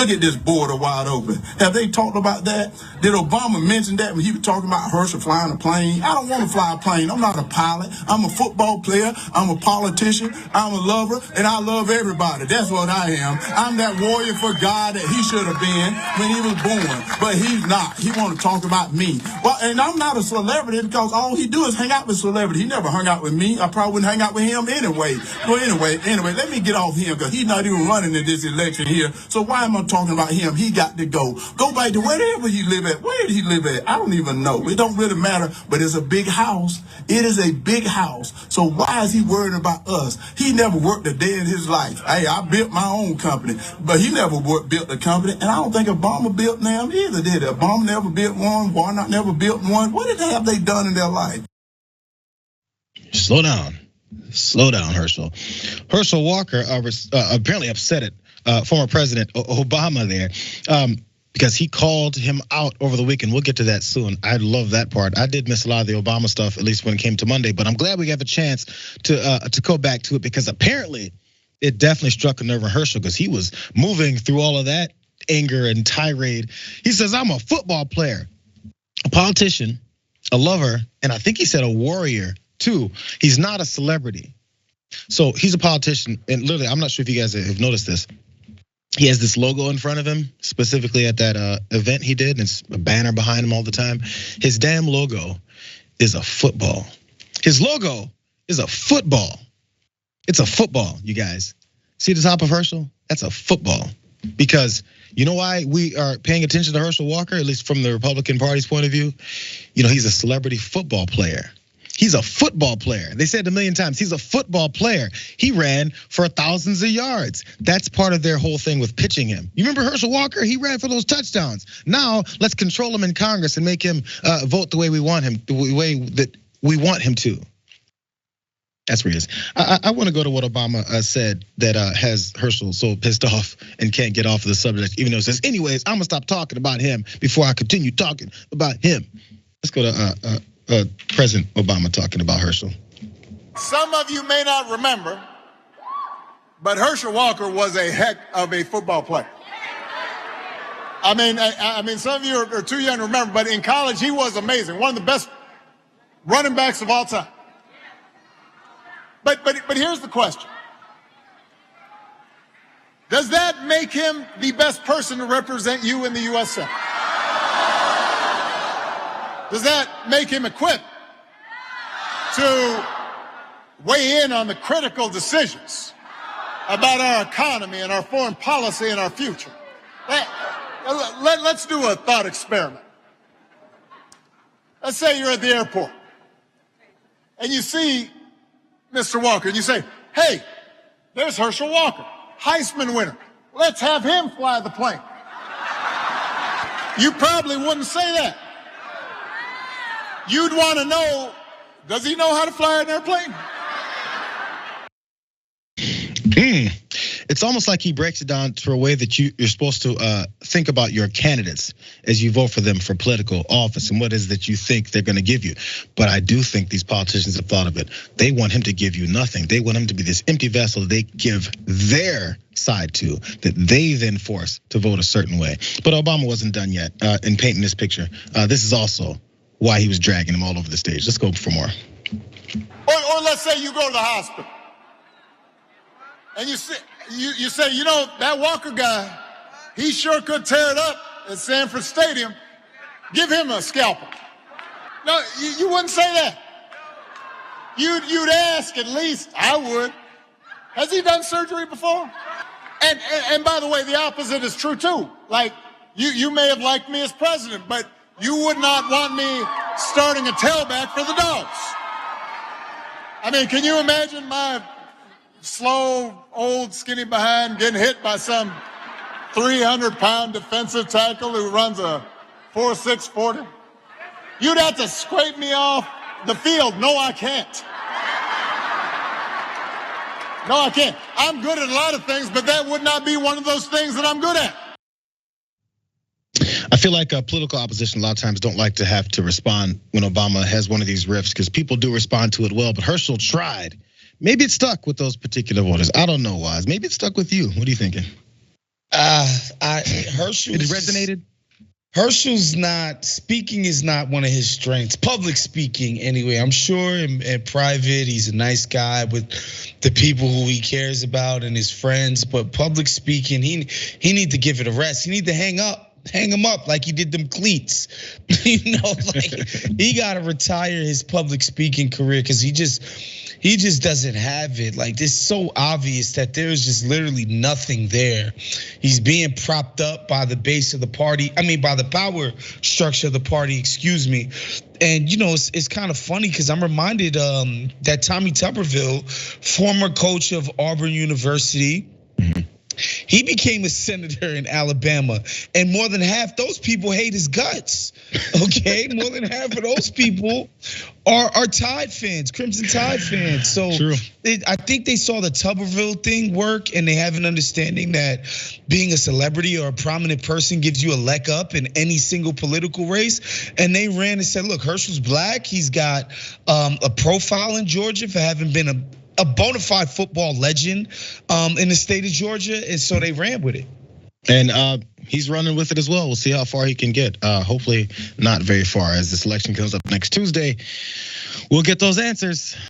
Look at this border wide open. Have they talked about that? Did Obama mention that when he was talking about Herschel flying a plane? I don't want to fly a plane. I'm not a pilot. I'm a football player. I'm a politician. I'm a lover, and I love everybody. That's what I am. I'm that warrior for God that he should have been when he was born, but he's not. He want to talk about me. Well, and I'm not a celebrity because all he do is hang out with celebrities. He never hung out with me. I probably wouldn't hang out with him anyway. Well, anyway, let me get off him because he's not even running in this election here. So why am I talking about him? He got to go. Go back to wherever he live at. Where did he live at? I don't even know. It don't really matter, but it's a big house. It is a big house. So why is he worried about us? He never worked a day in his life. Hey, I built my own company, but he never built a company, and I don't think Obama built them either, did he? Obama never built one. Warnock never built one. What have they done in their life? Slow down, Herschel. Herschel Walker apparently upset at former President Obama there because he called him out over the weekend. We'll get to that soon. I love that part. I did miss a lot of the Obama stuff, at least when it came to Monday, but I'm glad we have a chance to go back to it because apparently it definitely struck a nerve in Herschel because he was moving through all of that anger and tirade. He says, I'm a football player, a politician, a lover, and I think he said a warrior too. He's not a celebrity. So he's a politician, and literally, I'm not sure if you guys have noticed this. He has this logo in front of him, specifically at that event he did, and it's a banner behind him all the time. His damn logo is a football. His logo is a football. It's a football, you guys. See the top of Herschel? That's a football. Because you know why we are paying attention to Herschel Walker, at least from the Republican Party's point of view? You know, he's a celebrity football player. He's a football player. They said it a million times, he's a football player. He ran for thousands of yards. That's part of their whole thing with pitching him. You remember Herschel Walker? He ran for those touchdowns. Now, let's control him in Congress and make him vote the way we want him, the way that we want him to. That's where he is. I want to go to what Obama said that has Herschel so pissed off and can't get off of the subject, even though it says, anyways, I'm gonna stop talking about him before I continue talking about him. Let's go to President Obama talking about Herschel. Some of you may not remember, but Herschel Walker was a heck of a football player. I mean, some of you are too young to remember, but in college he was amazing. One of the best running backs of all time. But here's the question. Does that make him the best person to represent you in the US Senate? Does that make him equipped to weigh in on the critical decisions about our economy and our foreign policy and our future? Let's do a thought experiment. Let's say you're at the airport and you see Mr. Walker, and you say, hey, there's Herschel Walker, Heisman winner. Let's have him fly the plane. You probably wouldn't say that. You'd want to know, does he know how to fly an airplane? It's almost like he breaks it down to a way that you're supposed to think about your candidates as you vote for them for political office and what is that you think they're gonna give you. But I do think these politicians have thought of it. They want him to give you nothing. They want him to be this empty vessel that they give their side to, that they then force to vote a certain way. But Obama wasn't done yet in painting this picture. This is also why he was dragging him all over the stage. Let's go for more. Or let's say you go to the hospital and you say, you know, that Walker guy, he sure could tear it up at Sanford Stadium. Give him a scalpel. No, you wouldn't say that. You'd ask at least, I would. Has he done surgery before? And by the way, the opposite is true too. Like, you may have liked me as president, but you would not want me starting a tailback for the Dogs. I mean, can you imagine my slow, old, skinny behind getting hit by some 300-pound defensive tackle who runs a 4.6 40? You'd have to scrape me off the field. No, I can't. No, I can't. I'm good at a lot of things, but that would not be one of those things that I'm good at. I feel like political opposition a lot of times don't like to have to respond when Obama has one of these riffs because people do respond to it well, but Herschel tried. Maybe it stuck with those particular voters. I don't know, Wise. Maybe it stuck with you. What are you thinking? Herschel. It resonated. Herschel's not speaking is not one of his strengths. Public speaking, anyway. I'm sure in private he's a nice guy with the people who he cares about and his friends. But public speaking, he need to give it a rest. He need to hang him up like he did them cleats. Like he got to retire his public speaking career because he just doesn't have it. Like, it's so obvious that there's just literally nothing there. He's being propped up by the base of the party. I mean, by the power structure of the party, excuse me. And, it's kind of funny because I'm reminded that Tommy Tuberville, former coach of Auburn University, he became a senator in Alabama, and more than half those people hate his guts. Okay, more than half of those people are Tide fans, Crimson Tide fans. So I think they saw the Tuberville thing work, and they have an understanding that being a celebrity or a prominent person gives you a leg up in any single political race. And they ran and said, "Look, Herschel's black. He's got a profile in Georgia for having been a bona fide football legend in the state of Georgia," and so they ran with it. And he's running with it as well. We'll see how far he can get. Hopefully not very far, as this election comes up next Tuesday. We'll get those answers.